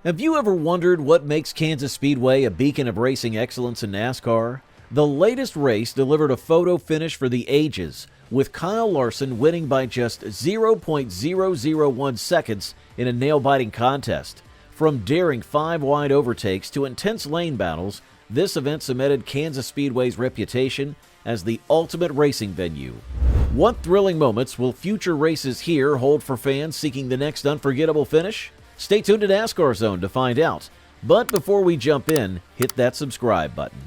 Have you ever wondered what makes Kansas Speedway a beacon of racing excellence in NASCAR? The latest race delivered a photo finish for the ages, with Kyle Larson winning by just 0.001 seconds in a nail-biting contest. From daring five-wide overtakes to intense lane battles, this event cemented Kansas Speedway's reputation as the ultimate racing venue. What thrilling moments will future races here hold for fans seeking the next unforgettable finish? Stay tuned to NASCAR Zone to find out. But before we jump in, hit that subscribe button.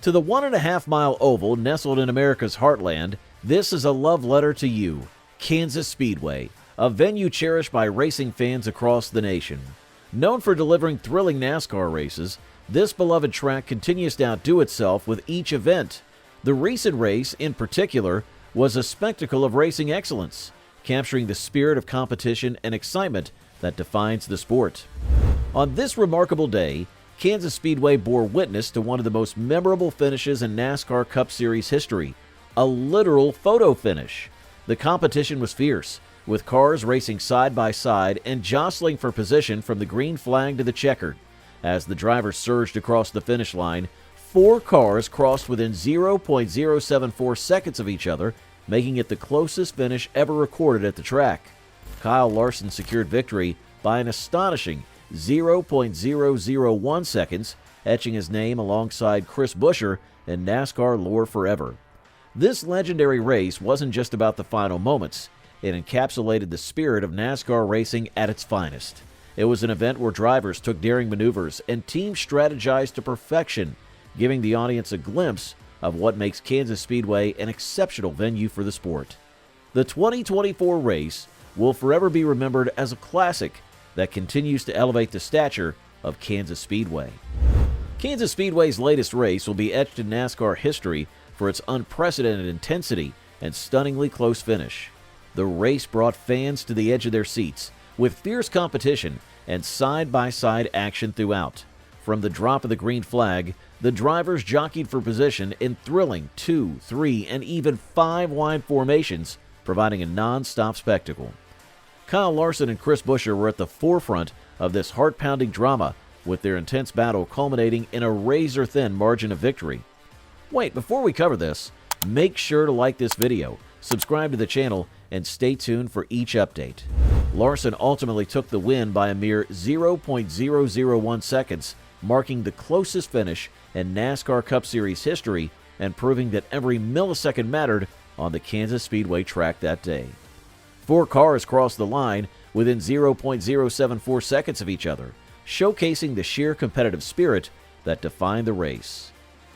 To the 1.5-mile oval nestled in America's heartland, this is a love letter to you, Kansas Speedway, a venue cherished by racing fans across the nation. Known for delivering thrilling NASCAR races, this beloved track continues to outdo itself with each event. The recent race, in particular, was a spectacle of racing excellence, capturing the spirit of competition and excitement that defines the sport. On this remarkable day, Kansas Speedway bore witness to one of the most memorable finishes in NASCAR Cup Series history, a literal photo finish. The competition was fierce, with cars racing side by side and jostling for position from the green flag to the checkered. As the drivers surged across the finish line, 4 cars crossed within 0.074 seconds of each other, making it the closest finish ever recorded at the track. Kyle Larson secured victory by an astonishing 0.001 seconds, etching his name alongside Chris Buescher in NASCAR lore forever. This legendary race wasn't just about the final moments. It encapsulated the spirit of NASCAR racing at its finest. It was an event where drivers took daring maneuvers and teams strategized to perfection, giving the audience a glimpse of what makes Kansas Speedway an exceptional venue for the sport. The 2024 race will forever be remembered as a classic that continues to elevate the stature of Kansas Speedway. Kansas Speedway's latest race will be etched in NASCAR history for its unprecedented intensity and stunningly close finish. The race brought fans to the edge of their seats, with fierce competition and side-by-side action throughout. From the drop of the green flag, the drivers jockeyed for position in thrilling 2, 3, and even 5-wide formations, providing a non-stop spectacle. Kyle Larson and Chris Buescher were at the forefront of this heart-pounding drama, with their intense battle culminating in a razor-thin margin of victory. Wait, before we cover this, make sure to like this video, subscribe to the channel, and stay tuned for each update. Larson ultimately took the win by a mere 0.001 seconds, marking the closest finish in NASCAR Cup Series history and proving that every millisecond mattered on the Kansas Speedway track that day. 4 cars crossed the line within 0.074 seconds of each other, showcasing the sheer competitive spirit that defined the race.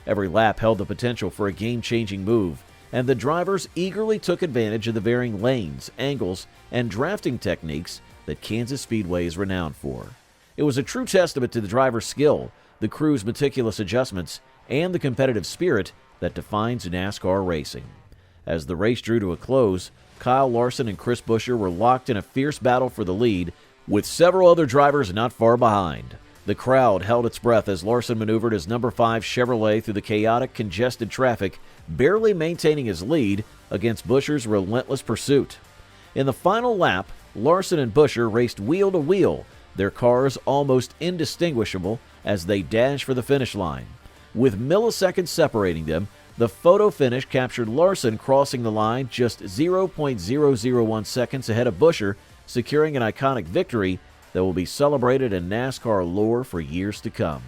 Every lap held the potential for a game-changing move, and the drivers eagerly took advantage of the varying lanes, angles, and drafting techniques that Kansas Speedway is renowned for. It was a true testament to the driver's skill, the crew's meticulous adjustments, and the competitive spirit that defines NASCAR racing. As the race drew to a close, Kyle Larson and Chris Buescher were locked in a fierce battle for the lead, with several other drivers not far behind. The crowd held its breath as Larson maneuvered his number 5 Chevrolet through the chaotic, congested traffic, barely maintaining his lead against Buescher's relentless pursuit. In the final lap, Larson and Buescher raced wheel to wheel, their cars almost indistinguishable as they dashed for the finish line. With milliseconds separating them, the photo finish captured Larson crossing the line just 0.001 seconds ahead of Buescher, securing an iconic victory that will be celebrated in NASCAR lore for years to come.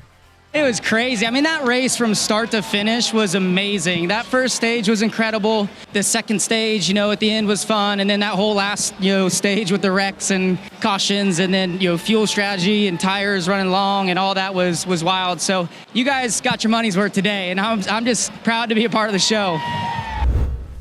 It was crazy. I mean, that race from start to finish was amazing. That first stage was incredible. The second stage, at the end was fun. And then that whole last, stage with the wrecks and cautions and then, fuel strategy and tires running long and all that was wild. So you guys got your money's worth today, and I'm just proud to be a part of the show.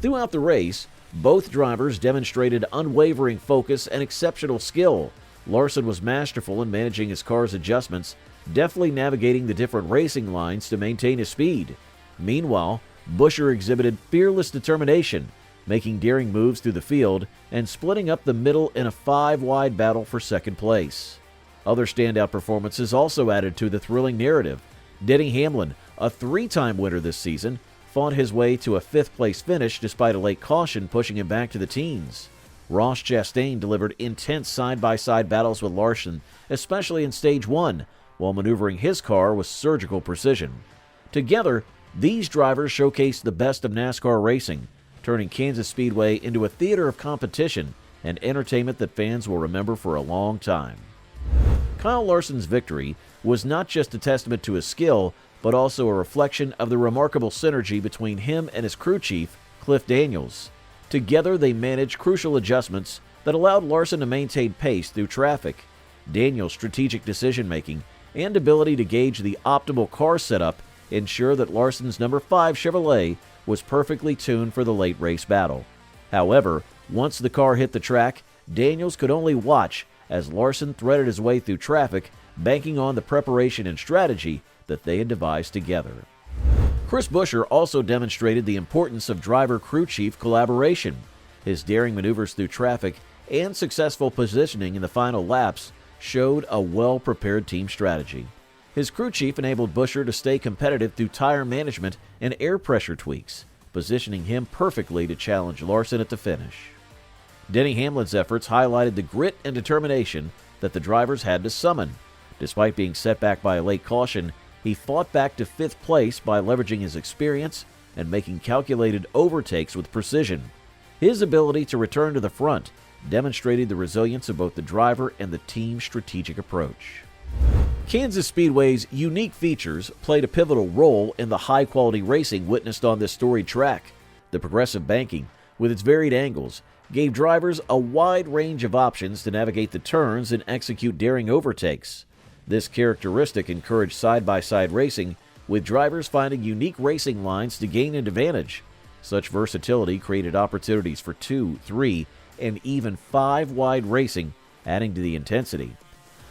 Throughout the race, both drivers demonstrated unwavering focus and exceptional skill. Larson was masterful in managing his car's adjustments, deftly navigating the different racing lines to maintain his speed. Meanwhile, Buescher exhibited fearless determination, making daring moves through the field and splitting up the middle in a 5-wide battle for second place. Other standout performances also added to the thrilling narrative. Denny Hamlin, a 3-time winner this season, fought his way to a 5th place finish despite a late caution pushing him back to the teens. Ross Chastain delivered intense side-by-side battles with Larson, especially in Stage 1, while maneuvering his car with surgical precision. Together, these drivers showcased the best of NASCAR racing, turning Kansas Speedway into a theater of competition and entertainment that fans will remember for a long time. Kyle Larson's victory was not just a testament to his skill, but also a reflection of the remarkable synergy between him and his crew chief, Cliff Daniels. Together, they managed crucial adjustments that allowed Larson to maintain pace through traffic. Daniels' strategic decision-making and ability to gauge the optimal car setup ensured that Larson's number 5 Chevrolet was perfectly tuned for the late race battle. However, once the car hit the track, Daniels could only watch as Larson threaded his way through traffic, banking on the preparation and strategy that they had devised together. Chris Buescher also demonstrated the importance of driver-crew chief collaboration. His daring maneuvers through traffic and successful positioning in the final laps showed a well-prepared team strategy. His crew chief enabled Buescher to stay competitive through tire management and air pressure tweaks, positioning him perfectly to challenge Larson at the finish. Denny Hamlin's efforts highlighted the grit and determination that the drivers had to summon. Despite being set back by a late caution, he fought back to 5th place by leveraging his experience and making calculated overtakes with precision. His ability to return to the front demonstrated the resilience of both the driver and the team's strategic approach. Kansas Speedway's unique features played a pivotal role in the high-quality racing witnessed on this storied track. The progressive banking, with its varied angles, gave drivers a wide range of options to navigate the turns and execute daring overtakes. This characteristic encouraged side-by-side racing, with drivers finding unique racing lines to gain an advantage. Such versatility created opportunities for 2, 3, and even 5-wide racing, adding to the intensity.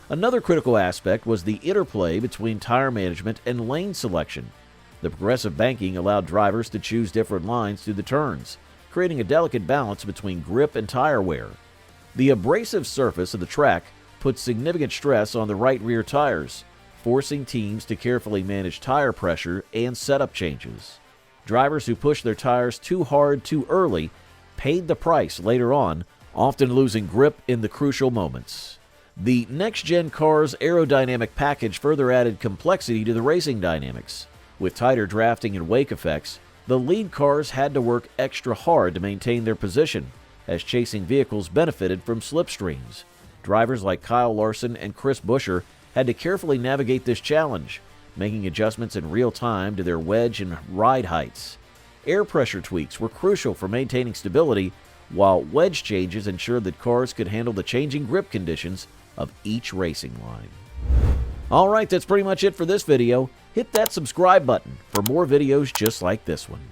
Another critical aspect was the interplay between tire management and lane selection. The progressive banking allowed drivers to choose different lines through the turns, creating a delicate balance between grip and tire wear. The abrasive surface of the track put significant stress on the right rear tires, forcing teams to carefully manage tire pressure and setup changes. Drivers who pushed their tires too hard too early paid the price later on, often losing grip in the crucial moments. The next-gen car's aerodynamic package further added complexity to the racing dynamics. With tighter drafting and wake effects, the lead cars had to work extra hard to maintain their position, as chasing vehicles benefited from slipstreams. Drivers like Kyle Larson and Chris Buescher had to carefully navigate this challenge, making adjustments in real time to their wedge and ride heights. Air pressure tweaks were crucial for maintaining stability, while wedge changes ensured that cars could handle the changing grip conditions of each racing line. Alright, that's pretty much it for this video. Hit that subscribe button for more videos just like this one.